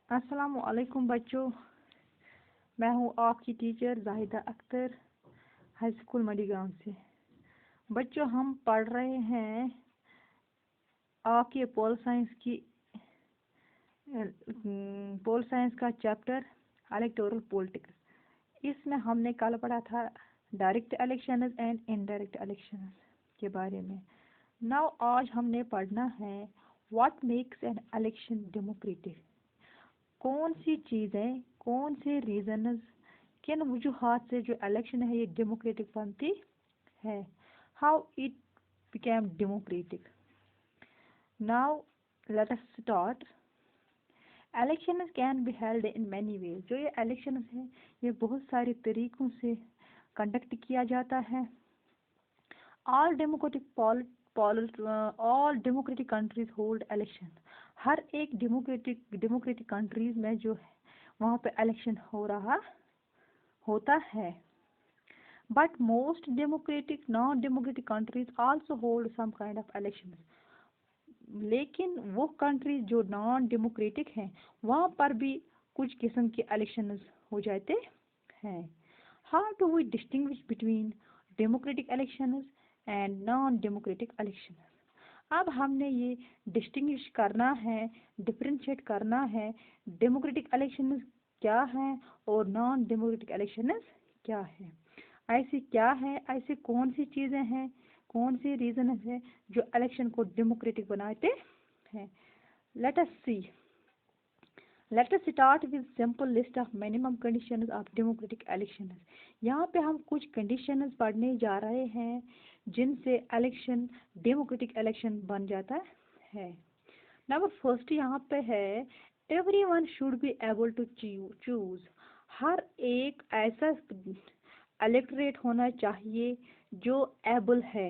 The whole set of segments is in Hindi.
अस्सलामुअलैकुम बच्चों। मैं हूँ आपकी teacher Zahida Akhtar, high school Madgaon से। बच्चों, हम पढ़ रहे हैं आपके पोल साइंस का चैप्टर इलेक्टोरल पॉलिटिक्स। इसमें हमने कल पढ़ा था direct elections and indirect elections के बारे में। नाउ आज हमने पढ़ना है what makes an election democratic. कौन सी चीज़ें, कौन से रीजंस, किन वजूहात से जो इलेक्शन है ये डेमोक्रेटिक बनती है। How it became democratic. Now let us start. Election can be held in many ways. जो ये इलेक्शन है ये बहुत सारे तरीक़ों से कंडक्ट किया जाता है। All democratic countries hold election. हर एक डेमोक्रेटिक कंट्रीज में जो है वहाँ पे इलेक्शन होता है। But most democratic non democratic countries also hold some kind of election. लेकिन वो कंट्रीज जो नॉन डेमोक्रेटिक हैं वहाँ पर भी कुछ किस्म के इलेक्शन हो जाते हैं। How do we distinguish between democratic elections and non democratic election. अब हमने ये डिस्टिंग्विश करना है, डिफरेंशिएट करना है, डेमोक्रेटिक इलेक्शंस क्या है और नॉन डेमोक्रेटिक इलेक्शंस क्या है। ऐसी क्या है, ऐसी कौन सी चीज़ें हैं, कौन सी रीज़न है जो इलेक्शन को डेमोक्रेटिक बनाते हैं। Let us see. Let us start with simple list of minimum conditions of democratic elections. यहाँ पे हम कुछ कंडीशंस पढ़ने जा रहे हैं जिनसे इलेक्शन डेमोक्रेटिक इलेक्शन बन जाता है। नंबर फर्स्ट यहाँ पे है everyone should be able to choose. हर एक ऐसा इलेक्टोरेट होना चाहिए जो एबल है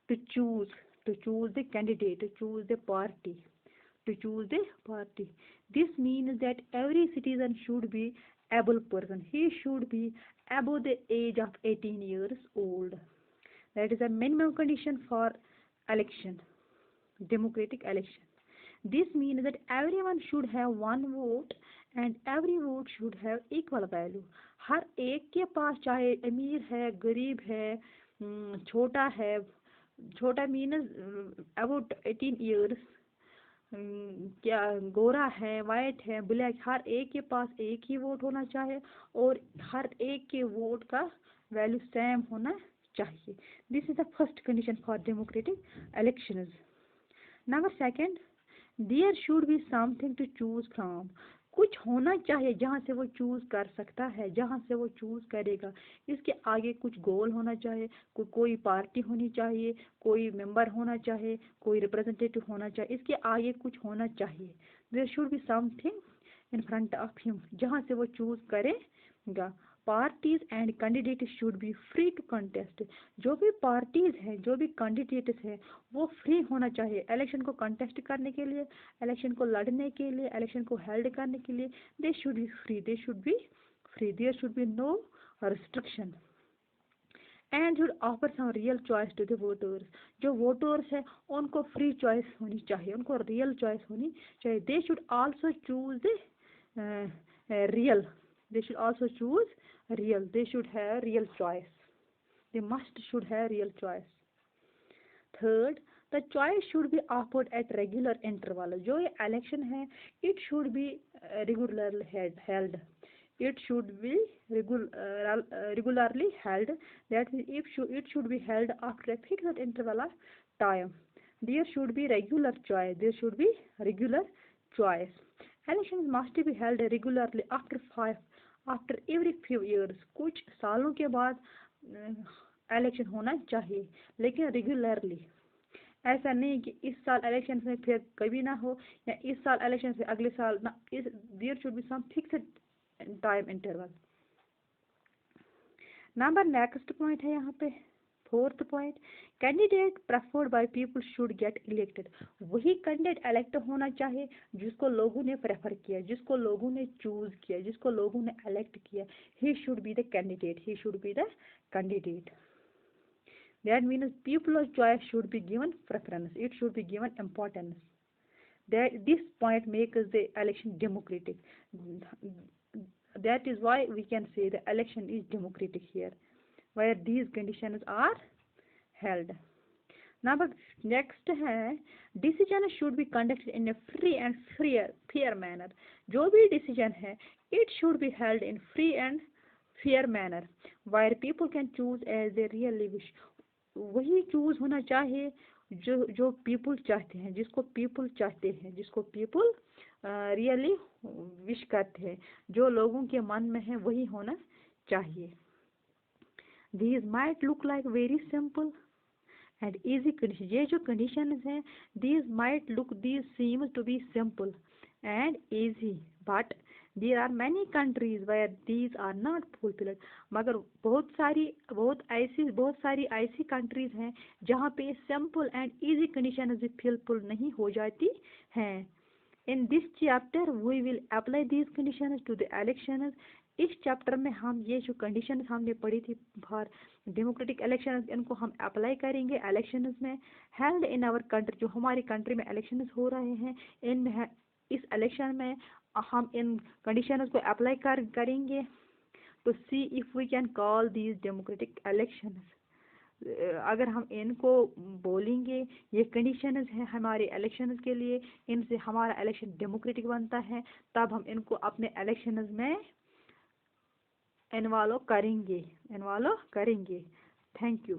to choose the candidate, to choose the party, to choose the party. This means that every citizen should be able person. He should be above the age of 18 years old. That is a minimum condition for election, democratic election. This means that everyone should have one vote and every vote should have equal value. हर एक के पास, चाहे अमीर है, गरीब है, छोटा है, छोटा मीन्स अबाउट 18 ईयर्स, क्या गोरा है, वाइट है, ब्लैक, हर एक के पास एक ही वोट होना चाहिए और हर एक के वोट का वैल्यू सेम होना चाहिए। This is the first condition for democratic elections. Number second, there should be something to choose from. कुछ होना चाहिए जहाँ से वो चूज कर सकता है, जहाँ से वो चूज करेगा। इसके आगे कुछ गोल होना चाहिए, कोई पार्टी होनी चाहिए, कोई मेंबर होना चाहिए, कोई रिप्रेजेंटेटिव होना चाहिए, इसके आगे कुछ होना चाहिए। There should be something in front of him जहाँ से वो चूज करेगा। Parties and candidate should be free to contest. जो भी पार्टीज हैं, जो भी कैंडिडेट्स हैं, वो फ्री होना चाहिए इलेक्शन को कंटेस्ट करने के लिए, इलेक्शन को लड़ने के लिए, इलेक्शन को हेल्ड करने के लिए। They should be free, there should be no restriction and should offer some real choice to the voters. जो वोटर्स हैं उनको फ्री चॉइस होनी चाहिए, उनको रियल चॉइस होनी चाहिए। They should also choose the real, they should also choose real, they should have real choice, they should have real choice. Third, the choice should be offered at regular interval. जो ये election है it should be regularly held, it should be regularly held. That means it should be held after a fixed interval of time. There should be regular choice, there should be regular choice. Elections must be held regularly after every few years. कुछ सालों के बाद इलेक्शन होना चाहिए, लेकिन रेगुलरली। ऐसा नहीं कि इस साल इलेक्शन से फिर कभी ना हो, या इस साल इलेक्शन से अगले साल ना। There should be some fixed time interval. Number next point है यहाँ पे fourth point, candidate preferred by people should get elected. वही कैंडिडेट इलेक्ट होना चाहिए जिसको लोगों ने प्रेफर किया, जिसको लोगों ने चूज किया, जिसको लोगों ने इलेक्ट किया। He should be the candidate, he should be the candidate. That means people of choice should be given preference, it should be given importance. That this point makes the election democratic. That is why we can say the election is democratic here, where these conditions are held. Number next है decision should be conducted in a free and fair manner. जो भी decision है it should be held in free and fair manner where people can choose as they really wish. वही choose होना चाहिए जो people चाहते हैं, जिसको people चाहते हैं, जिसको people really wish करते हैं, जो लोगों के मन में है वही होना चाहिए. These might look like very simple and easy conditions. ये जो conditions हैं these seem to be simple and easy, but there are many countries where these are not fulfilled. मगर बहुत सारी ऐसी countries हैं जहाँ पे simple and easy conditions भी fulfill नहीं हो जाती हैं. In this chapter we will apply these conditions to the elections. इस चैप्टर में हम ये जो कंडीशंस हमने पढ़ी थी फॉर डेमोक्रेटिक इलेक्शंस इनको हम अप्लाई करेंगे इलेक्शंस में. हेल्ड इन आवर कंट्री, जो हमारी कंट्री में इलेक्शंस हो रहे हैं इस इलेक्शन में हम इन कंडीशंस को अप्लाई करेंगे to see if we can call these democratic elections. अगर हम इनको बोलेंगे ये कंडीशंस हैं हमारे इलेक्शंस के लिए, इनसे हमारा इलेक्शन डेमोक्रेटिक बनता है, तब हम इनको अपने इलेक्शंस में इन्वॉल्व करेंगे. Thank you.